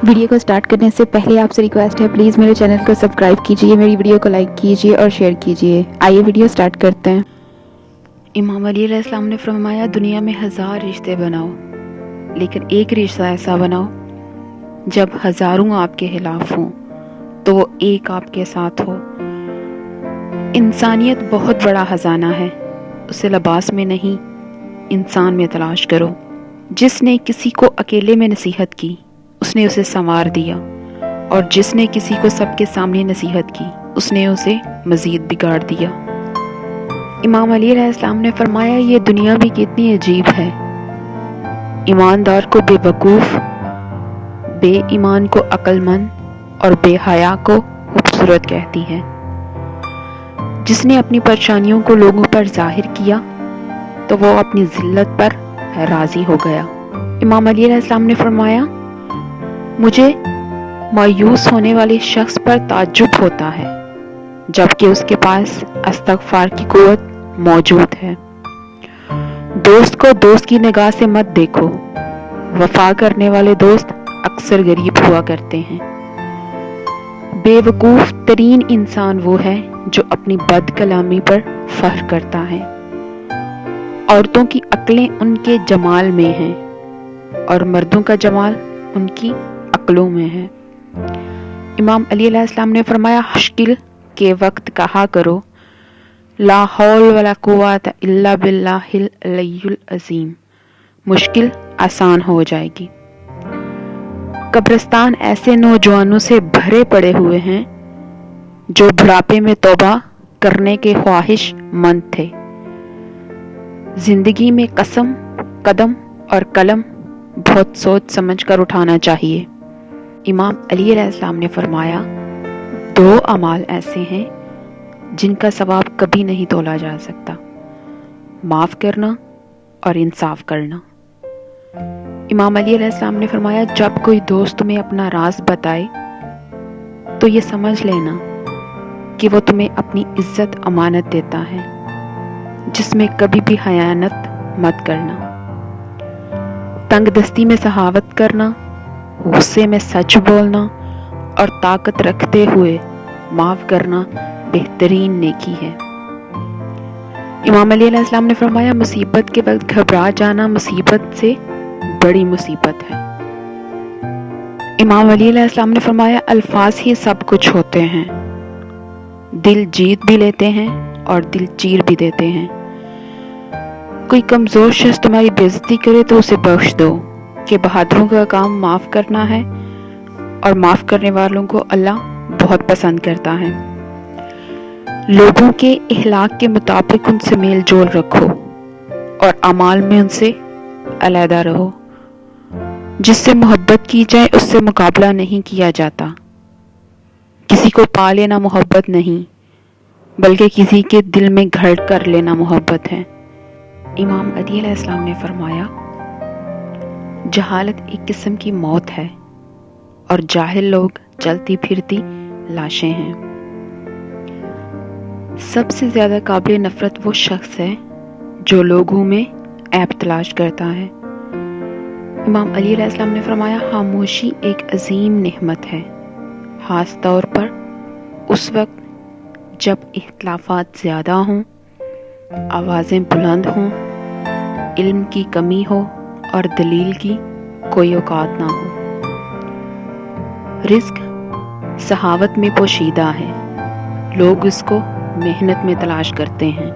Video को start करने से पहले आपसे रिक्वेस्ट है, प्लीज़ मेरे चैनल को सब्सक्राइब कीजिए, मेरी वीडियो को लाइक कीजिए और शेयर कीजिए। आइए वीडियो स्टार्ट करते हैं। इमाम अली अलैहिस्सलाम ने फरमाया, दुनिया में 1000 रिश्ते बनाओ, लेकिन एक रिश्ता ऐसा बनाओ जब हज़ारों आपके खिलाफ हों तो वो एक आपके साथ हो। इंसानियत बहुत बड़ा ख़जाना है, उसे लिबास में नहीं इंसान में तलाश करो। जिसने किसी को अकेले में नसीहत की उसने उसे संवार दिया, और जिसने किसी को सबके सामने नसीहत की उसने उसे मज़ीद बिगाड़ दिया। इमाम अली अलैहिस्सलाम ने फरमाया, ये दुनिया भी कितनी अजीब है। ईमानदार को बेवकूफ़, बेईमान को अक्लमंद और बेहया को खूबसूरत कहती है। जिसने अपनी परेशानियों को लोगों पर जाहिर किया तो वो अपनी जिल्लत पर राज़ी हो गया। इमाम अली अलैहिस्सलाम ने फरमाया, मुझे मायूस होने वाले शख्स पर ताज्जुब होता है जबकि उसके पास इस्तग़फ़ार की कुव्वत मौजूद है। दोस्त को दोस्त की निगाह से मत देखो, वफा करने वाले दोस्त अक्सर गरीब हुआ करते हैं। बेवकूफ़ तरीन इंसान वो है जो अपनी बदकलामी पर फख्र करता है। औरतों की अक्लें उनके जमाल में हैं और मर्दों का जमाल उनकी अक्लों में है। इमाम अली अलैहिस्सलाम ने फरमाया, मुश्किल के वक्त कहा करो, ला हौल वला कुव्वता इल्ला बिल्लाहिल अलियुल अज़ीम, मुश्किल आसान हो जाएगी। कब्रिस्तान ऐसे नौजवानों से भरे पड़े हुए हैं जो बुढ़ापे में तौबा करने के ख्वाहिशमंद थे। जिंदगी में कसम, कदम और कलम बहुत सोच समझ कर उठाना चाहिए। इमाम अली अलैहिस्सलाम ने फरमाया, 2 अमाल ऐसे हैं जिनका सवाब कभी नहीं तोला जा सकता, माफ़ करना और इंसाफ करना। इमाम अली अलैहिस्सलाम ने फरमाया, जब कोई दोस्त तुम्हें अपना राज बताए तो ये समझ लेना कि वो तुम्हें अपनी इज्जत अमानत देता है, जिसमें कभी भी खयानत मत करना। तंगदस्ती में सहावत करना, गुस्से में सच बोलना और ताकत रखते हुए माफ़ करना बेहतरीन नेकी है। इमाम अली अलैहिस्सलाम ने फरमाया, मुसीबत के वक्त घबरा जाना मुसीबत से बड़ी मुसीबत है। इमाम अली अलैहिस्सलाम ने फरमाया, अल्फाज ही सब कुछ होते हैं, दिल जीत भी लेते हैं और दिल चीर भी देते हैं। कोई कमज़ोर शख्स तुम्हारी बेइज्जती करे तो उसे बख्श दो, कि बहादुरों का काम माफ़ करना है और माफ़ करने वालों को अल्लाह बहुत पसंद करता है। लोगों के इखलाक के मुताबिक उनसे मेल जोल रखो और अमाल में उनसे अलहदा रहो। जिससे मोहब्बत की जाए उससे मुकाबला नहीं किया जाता। किसी को पा लेना मोहब्बत नहीं, बल्कि किसी के दिल में घर कर लेना मोहब्बत है। इमाम अली अलैहिस्सलाम ने फरमाया, जहालत एक किस्म की मौत है और जाहिल लोग चलती फिरती लाशें हैं। सबसे ज्यादा काबिल नफरत वो शख्स है जो लोगों में ऐब तलाश करता है। इमाम अली अलैहिस्सलाम ने फरमाया, खामोशी एक अजीम नेमत है, खास तौर पर उस वक्त जब इख्तिलाफात ज़्यादा हों, आवाज़ें बुलंद हों, इल्म की कमी हो और दलील की कोई औकात ना हो। रिज़्क सहावत में पोशीदा है, लोग इसको मेहनत में तलाश करते हैं।